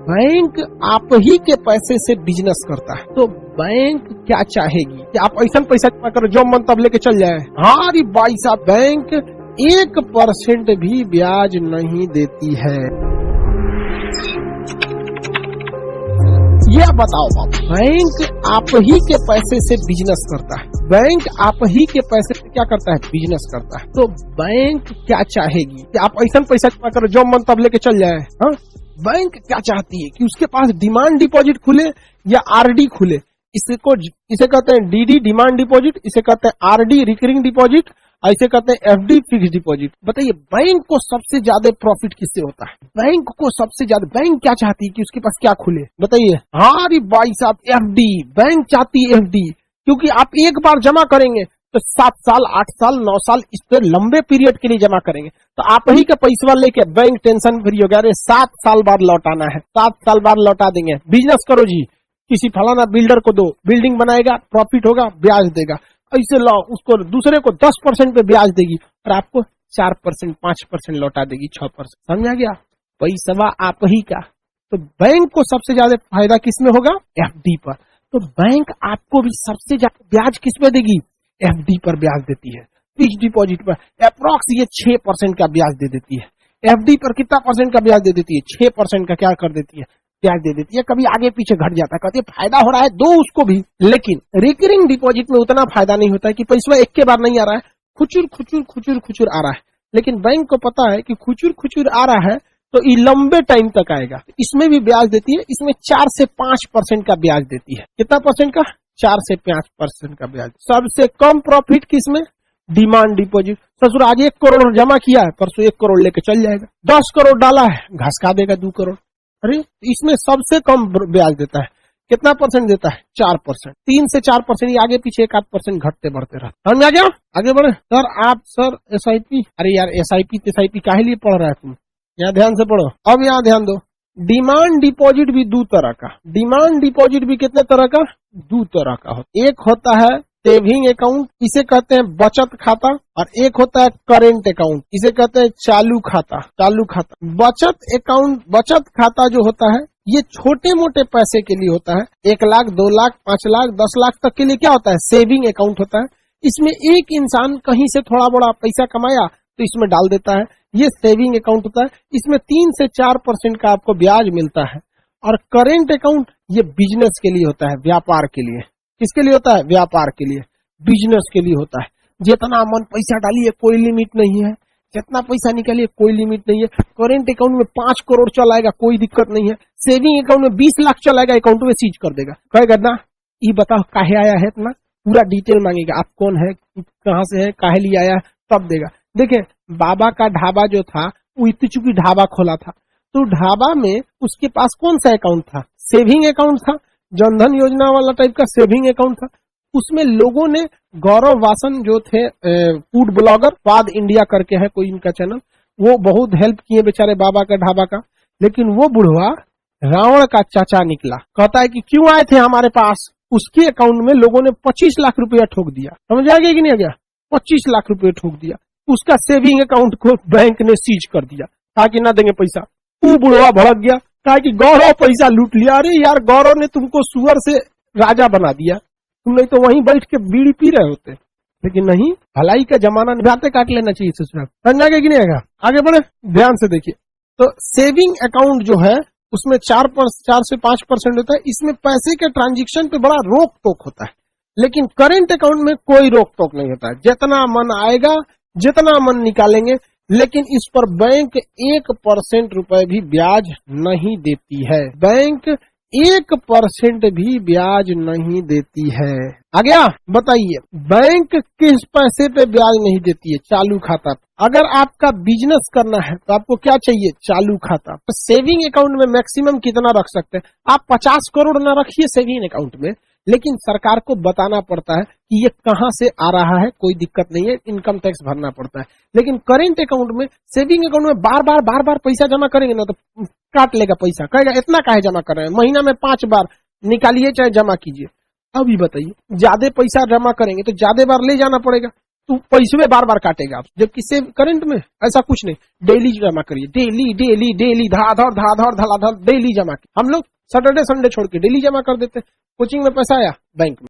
Bank आप ही के पैसे से बिजनेस करता है, तो बैंक क्या चाहेगी कि आप ऐसा पैसा जमा करो जो मन तब लेके चल जाए। हाँ रे भाई साहब, बैंक 1% भी ब्याज नहीं देती है। यह बताओ बाप, बैंक आप ही के पैसे से बिजनेस करता है, बैंक आप ही के पैसे से क्या करता है, बिजनेस करता है, तो बैंक क्या चाहेगी कि आप ऐसा पैसा जमा करो जो मन तब लेके चल जाए। हाँ, बैंक क्या चाहती है कि उसके पास डिमांड डिपॉजिट खुले या आरडी खुले। इसे कहते हैं डीडी डिमांड डिपॉजिट, इसे कहते हैं आरडी रिकरिंग डिपॉजिट, ऐसे कहते हैं एफडी फिक्स डिपॉजिट। बताइए बैंक को सबसे ज्यादा प्रॉफिट किससे होता है? बैंक को सबसे ज्यादा बैंक क्या चाहती है कि उसके पास क्या खुले? बताइए। हाँ रे भाई साहब, एफडी। बैंक चाहती है एफडी, क्योंकि आप एक बार जमा करेंगे तो 7 साल 8 साल 9 साल इस पर लंबे पीरियड के लिए जमा करेंगे, तो आप ही का पैसा लेके बैंक टेंशन फ्री हो गया। अरे 7 साल बाद लौटाना है, 7 साल बाद लौटा देंगे। बिजनेस करो जी, किसी फलाना बिल्डर को दो, बिल्डिंग बनाएगा, प्रॉफिट होगा, ब्याज देगा। ऐसे लो, उसको दूसरे को 10% पे ब्याज देगी और आपको 4% 5% लौटा देगी, 6%। समझा गया? पैसा आप ही का। तो बैंक को सबसे ज्यादा फायदा किसमें होगा? एफडी पर। तो बैंक आपको भी सबसे ज्यादा ब्याज किस पे देगी? एफडी पर ब्याज देती है। फिक्स डिपॉजिट पर अप्रॉक्स ये 6% का ब्याज दे देती है। एफडी पर कितना परसेंट का ब्याज दे देती है? 6% का क्या कर देती है? ब्याज दे देती है। कभी आगे पीछे घट जाता है, कहती है फायदा हो रहा है दो उसको भी। लेकिन रिकरिंग डिपॉजिट में उतना फायदा नहीं होता है कि पैसा एक के बार नहीं आ रहा है, खुचुर खुचुर खुचुर खुचुर आ रहा है। लेकिन बैंक को पता है कि खुचुर खुचुर आ रहा है तो ये लंबे टाइम तक आएगा। इसमें भी ब्याज देती है, इसमें 4 से 5% का ब्याज देती है। कितना परसेंट का? 4 से 5% का ब्याज। सबसे कम प्रॉफिट किसमें? Demand deposit. ससुर आज 1 करोड़ जमा किया है, परसों 1 करोड़ लेके चल जाएगा। 10 करोड़ डाला है, घसका देगा 2 करोड़। अरे इसमें सबसे कम ब्याज देता है। कितना परसेंट देता है? 4%। 3 से 4%, ये आगे पीछे 1-8% घटते बढ़ते रहते। समझ आ गया? आगे बढ़े। सर एसआईपी, अरे यार एसआईपी काहे लिए पढ़ रहा है तुम? यहाँ ध्यान से पढ़ो। अब यहाँ ध्यान दो, डिमांड डिपॉजिट भी 2 तरह का। डिमांड डिपॉजिट भी कितने तरह का? 2 तरह का होता। एक होता है सेविंग अकाउंट, इसे कहते हैं बचत खाता, और एक होता है करेंट अकाउंट, इसे कहते हैं चालू खाता। चालू खाता, बचत अकाउंट, बचत खाता जो होता है ये छोटे मोटे पैसे के लिए होता है। 1 लाख 2 लाख 5 लाख 10 लाख तक के लिए क्या होता है? सेविंग अकाउंट होता है। इसमें एक इंसान कहीं से थोड़ा बड़ा पैसा कमाया तो इसमें डाल देता है, ये सेविंग अकाउंट होता है। इसमें 3 से 4% का आपको ब्याज मिलता है। और करेंट अकाउंट ये बिजनेस के लिए होता है, व्यापार के लिए। किसके लिए होता है? व्यापार के लिए, बिजनेस के लिए होता है। जितना मन पैसा डालिए कोई लिमिट नहीं है, जितना पैसा निकालिए कोई लिमिट नहीं है। करेंट अकाउंट में 5 करोड़ चलाएगा, कोई दिक्कत नहीं है। सेविंग अकाउंट में 20 लाख चलाएगा, अकाउंट में सीज कर देगा। कहेगा ना ये बताओ काहे आया है इतना, पूरा डिटेल मांगेगा। आप कौन है, कहाँ से है, काहे लिए आया, तब देगा। देखिए बाबा का ढाबा जो था वो इतचुकी ढाबा खोला था, तो ढाबा में उसके पास कौन सा अकाउंट था? सेविंग अकाउंट था, जनधन योजना वाला टाइप का सेविंग अकाउंट था। उसमें लोगों ने, गौरव वासन जो थे फूड ब्लॉगर, स्वाद इंडिया करके है कोई इनका चैनल, वो बहुत हेल्प किए बेचारे बाबा का ढाबा का। लेकिन वो बुढ़वा रावण का चाचा निकला, कहता है कि क्यों आए थे हमारे पास। उसके अकाउंट में लोगों ने 25 लाख रुपया ठोक दिया। समझ आ गया कि नहीं आ गया? 25 लाख रुपये ठोक दिया। उसका सेविंग अकाउंट को बैंक ने सीज कर दिया, कहा कि ना देंगे पैसा। वो बुढ़वा भड़क गया, कहा कि गौरव पैसा लूट लिया। अरे यार गौरव ने तुमको सुअर से राजा बना दिया, तुम नहीं तो वहीं बैठ के बीड़ी पी रहे होते। लेकिन नहीं, भलाई का जमाना निभाते काट लेना चाहिए ससुराल। समझा कि नहीं आएगा? आगे बढ़े, ध्यान से देखिए। तो सेविंग अकाउंट जो है उसमें 4 से 5% होता है। इसमें पैसे के ट्रांजेक्शन पे बड़ा रोक टोक होता है। लेकिन करेंट अकाउंट में कोई रोक टोक नहीं होता है, जितना मन आएगा जितना मन निकालेंगे। लेकिन इस पर बैंक 1% रुपए भी ब्याज नहीं देती है। बैंक 1% भी ब्याज नहीं देती है। आ गया? बताइए बैंक किस पैसे पे ब्याज नहीं देती है? चालू खाता। अगर आपका बिजनेस करना है तो आपको क्या चाहिए? चालू खाता। तो सेविंग अकाउंट में मैक्सिमम कितना रख सकते हैं आप? 50 करोड़ ना रखिए सेविंग अकाउंट में, लेकिन सरकार को बताना पड़ता है कि ये कहां से आ रहा है, कोई दिक्कत नहीं है, इनकम टैक्स भरना पड़ता है। लेकिन करेंट अकाउंट में, सेविंग अकाउंट में बार बार पैसा जमा करेंगे ना तो काट लेगा पैसा, कहेगा इतना काहे जमा कर रहे हैं, महीना में 5 बार निकालिए चाहे जमा कीजिए। अभी बताइए ज्यादा पैसा जमा करेंगे तो ज्यादा बार ले जाना पड़ेगा, तो पैसे बार बार काटेगा, जबकि सेव करंट में ऐसा कुछ नहीं, डेली जमा करिए, डेली डेली डेली धड़ाधड़ डेली जमा। हम लोग सैटरडे संडे छोड़ के डेली जमा कर देते। कोचिंग में पैसा आया बैंक में